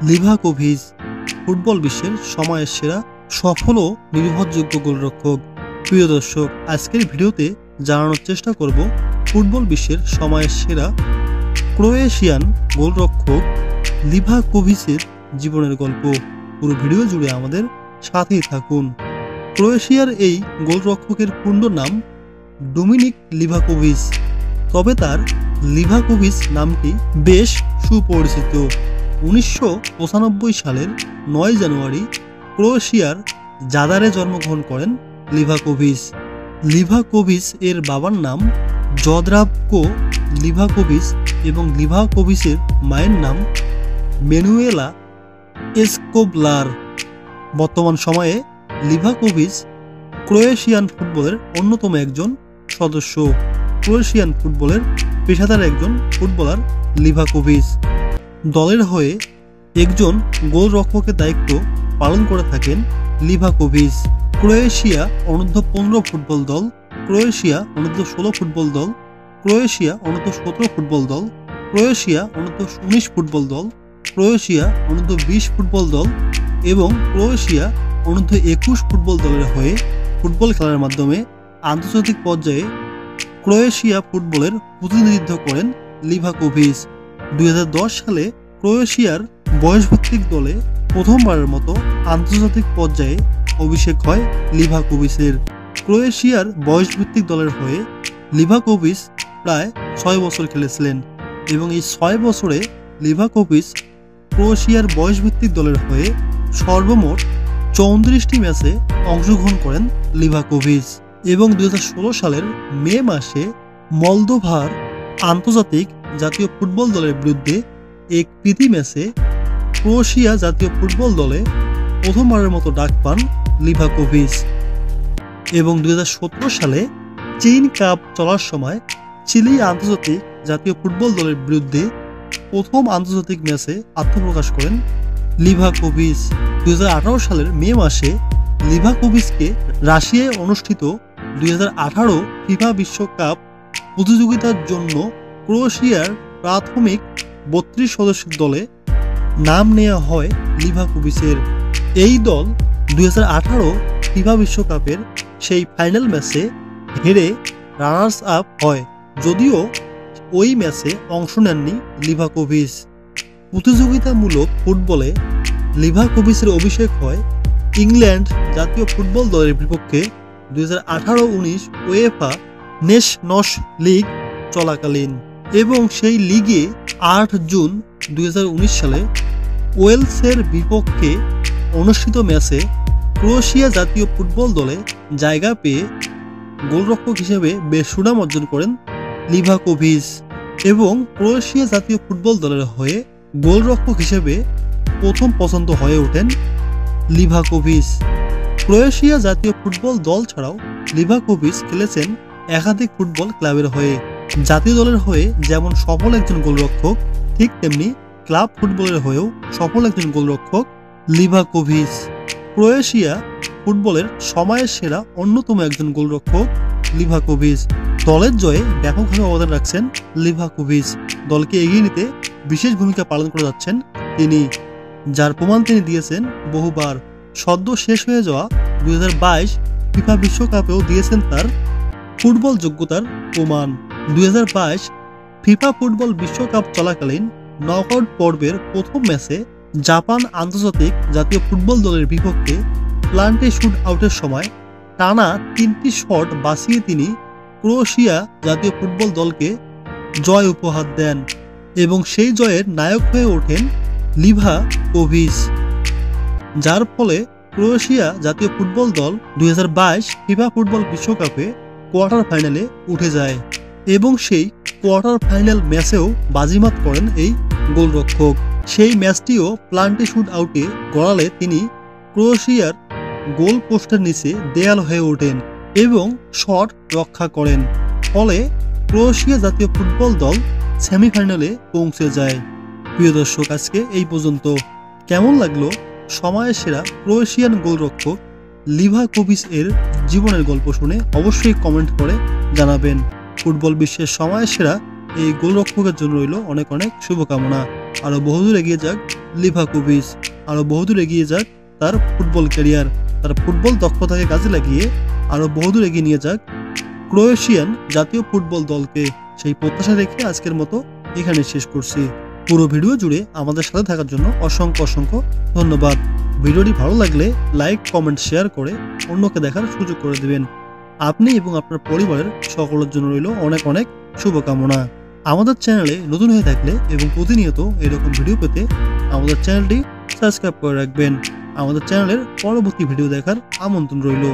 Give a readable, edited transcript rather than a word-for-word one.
Livakovic football বিশ্বের সময়ের সেরা সফল ও নির্ভরযোগ্য গোলরক্ষক। প্রিয় দর্শক, আজকের ভিডিওতে জানানোর চেষ্টা করব ফুটবল বিশ্বের সময়ের সেরা ক্রোয়েশিয়ান গোলরক্ষক লিভাকোভিচের জীবনের গল্প। পুরো ভিডিও জুড়ে আমাদের সাথেই থাকুন। ক্রোয়েশিয়ার এই গোলরক্ষকের পূর্ণ নাম ডমিনিক লিভাকোভিচ, তবে তার লিভাকোভিচ নামটি বেশ সুপরিচিত। 1995 সালের 9 জানুয়ারি ক্রোয়েশিয়ার জাদারে জন্মগ্রহণ করেন লিভাকোভিচ। লিভাকোভিচ এর বাবার নাম জদ্রাভকো লিভাকোভিচ এবং লিভাকোভিচের মায়ের নাম ম্যানুয়েলা এসকোবলার। বর্তমান সময়ে লিভাকোভিচ ক্রোয়েশিয়ান ফুটবলের অন্যতম একজন সদস্য। ক্রোয়েশিয়ান ফুটবলের পেশাদার একজন ফুটবলার লিভাকোভিচ। দলের হয়ে একজন গোলরক্ষকের দায়িত্ব পালন করে থাকেন লিভাকোভিচ। ক্রোয়েশিয়া অনূর্ধ্ব-15 ফুটবল দল, ক্রোয়েশিয়া অনূর্ধ্ব-16 ফুটবল দল, ক্রোয়েশিয়া অনূর্ধ্ব-17 ফুটবল দল, ক্রোয়েশিয়া অনূর্ধ্ব-19 ফুটবল দল, ক্রোয়েশিয়া অনূর্ধ্ব-20 ফুটবল দল এবং ক্রোয়েশিয়া অনূর্ধ্ব-21 ফুটবল দলের হয়ে ফুটবল খেলার মাধ্যমে আন্তর্জাতিক পর্যায়ে ক্রোয়েশিয়া ফুটবলের প্রতিনিধিত্ব করেন লিভাকোভিচ। 2010 সালে ক্রোয়েশিয়ার বয়সভিত্তিক দলে প্রথমবারের মতো আন্তর্জাতিক পর্যায়ে অভিষেক হয় লিভাকোভিচের। ক্রোয়েশিয়ার বয়সভিত্তিক দলের হয়ে লিভাকোভিচ প্রায় 6 বছর খেলেছিলেন এবং এই 6 বছরে লিভাকোভিচ ক্রোয়েশিয়ার বয়সভিত্তিক দলের হয়ে সর্বমোট 34টি ম্যাচে অংশগ্রহণ করেন লিভাকোভিচ। এবং 2016 সালের মে মাসে মলদোভার আন্তর্জাতিক জাতীয় ফুটবল দলের বিরুদ্ধে এক প্রীতি ম্যাচে ক্রোয়েশিয়া জাতীয় ফুটবল দলে প্রথমবারের মতো ডাক পান লিভাকোভিচ। এবং 2017 সালে চীন কাপ চলার সময় চিলি আন্তর্জাতিক জাতীয় ফুটবল দলের বিরুদ্ধে প্রথম আন্তর্জাতিক ম্যাচে আত্মপ্রকাশ করেন লিভাকোভিচ। 2018 সালের মে মাসে লিভাকোভিচকে রাশিয়ায় অনুষ্ঠিত 2018 ফিফা বিশ্বকাপ প্রতিযোগিতার জন্য ক্রোয়েশিয়ার প্রাথমিক 32 সদস্যের দলে নাম নেওয়া হয় লিভাকোভিচের। এই দল 2018 ফিফা বিশ্বকাপের সেই ফাইনাল ম্যাচে হেরে রানার্স আপ হয়, যদিও ওই ম্যাচে অংশ নেননি লিভাকোভিচ। প্রতিযোগিতামূলক ফুটবলে লিভাকোভিচের অভিষেক হয় ইংল্যান্ড জাতীয় ফুটবল দলের বিপক্ষে 2018-19 ওয়েফা নেশনস লিগ চলাকালীন এবং সেই লিগে 8 জুন 2019 সালে ওয়েলসের বিপক্ষে অনুষ্ঠিত ম্যাচে ক্রোয়েশিয়া জাতীয় ফুটবল দলে জায়গা পেয়ে গোলরক্ষক হিসেবে বেশ সুনাম অর্জন করেন লিভাকোভিচ এবং ক্রোয়েশিয়া জাতীয় ফুটবল দলের হয়ে গোলরক্ষক হিসেবে প্রথম পছন্দ হয়ে ওঠেন লিভাকোভিচ। ক্রোয়েশিয়া জাতীয় ফুটবল দল ছাড়াও লিভাকোভিচ খেলেছেন একাধিক ফুটবল ক্লাবের হয়ে। জাতীয় দলের হয়ে যেমন সফল একজন গোলরক্ষক, ঠিক তেমনি ক্লাব ফুটবলের হয়েও সফল একজন গোলরক্ষক লিভাকোভিচ। ক্রোয়েশিয়া ফুটবলের সময়ের সেরা অন্যতম একজন গোলরক্ষক লিভাকোভিচ। দলের জয়ে ব্যাপকভাবে অবদান রাখছেন লিভাকোভিচ। দলকে এগিয়ে নিতে বিশেষ ভূমিকা পালন করে যাচ্ছেন তিনি, যার প্রমাণ তিনি দিয়েছেন বহুবার। সদ্য শেষ হয়ে যাওয়া 2022 ফিফা বিশ্বকাপেও দিয়েছেন তার ফুটবল যোগ্যতার প্রমাণ। 2022 ফিফা ফুটবল বিশ্বকাপ চলাকালীন নকআউট পর্বের প্রথম ম্যাচে জাপান আন্তর্জাতিক জাতীয় ফুটবল দলের বিপক্ষে প্লান্টে শুট আউটের সময় টানা 3টি শট বাঁচিয়ে তিনি ক্রোয়েশিয়া জাতীয় ফুটবল দলকে জয় উপহার দেন এবং সেই জয়ের নায়ক হয়ে ওঠেন লিভাকোভিচ, যার ফলে ক্রোয়েশিয়া জাতীয় ফুটবল দল 2022 ফিফা ফুটবল বিশ্বকাপে কোয়ার্টার ফাইনালে উঠে যায় এবং সেই কোয়ার্টার ফাইনাল ম্যাচেও বাজিমাত করেন এই গোলরক্ষক। সেই ম্যাচটিও প্লান্টে শুট আউটে গড়ালে তিনি ক্রোয়েশিয়ার গোল পোস্টের নিচে দেয়াল হয়ে ওঠেন এবং শট রক্ষা করেন, ফলে ক্রোয়েশিয়া জাতীয় ফুটবল দল সেমিফাইনালে পৌঁছে যায়। প্রিয় দর্শক, আজকে এই পর্যন্ত। কেমন লাগলো সময়ের সেরা ক্রোয়েশিয়ান গোলরক্ষক লিভাকোভিচ এর জীবনের গল্প শুনে অবশ্যই কমেন্ট করে জানাবেন। ফুটবল বিশ্বের সময়ের সেরা এই গোলরক্ষকের জন্য রইল অনেক অনেক শুভকামনা। আরো বহুদূর এগিয়ে যাক লিভাকোভিচ আরও বহুদূর এগিয়ে যাক তার ফুটবল ক্যারিয়ার, তার ফুটবল দক্ষতাকে কাজে লাগিয়ে আরও বহুদূর এগিয়ে নিয়ে যাক ক্রোয়েশিয়ান জাতীয় ফুটবল দলকে। সেই প্রত্যাশা রেখে আজকের মতো এখানে শেষ করছি। পুরো ভিডিও জুড়ে আমাদের সাথে থাকার জন্য অসংখ্য অসংখ্য ধন্যবাদ। ভিডিওটি ভালো লাগলে লাইক, কমেন্ট, শেয়ার করে অন্যকে দেখার সুযোগ করে দেবেন। আপনি এবং আপনার পরিবারের সকলের জন্য রইল অনেক অনেক শুভকামনা। আমাদের চ্যানেলে নতুন হয়ে থাকলে এবং প্রতিনিয়ত এরকম ভিডিও পেতে আমাদের চ্যানেলটি সাবস্ক্রাইব করে রাখবেন। আমাদের চ্যানেলের পরবর্তী ভিডিও দেখার আমন্ত্রণ রইল।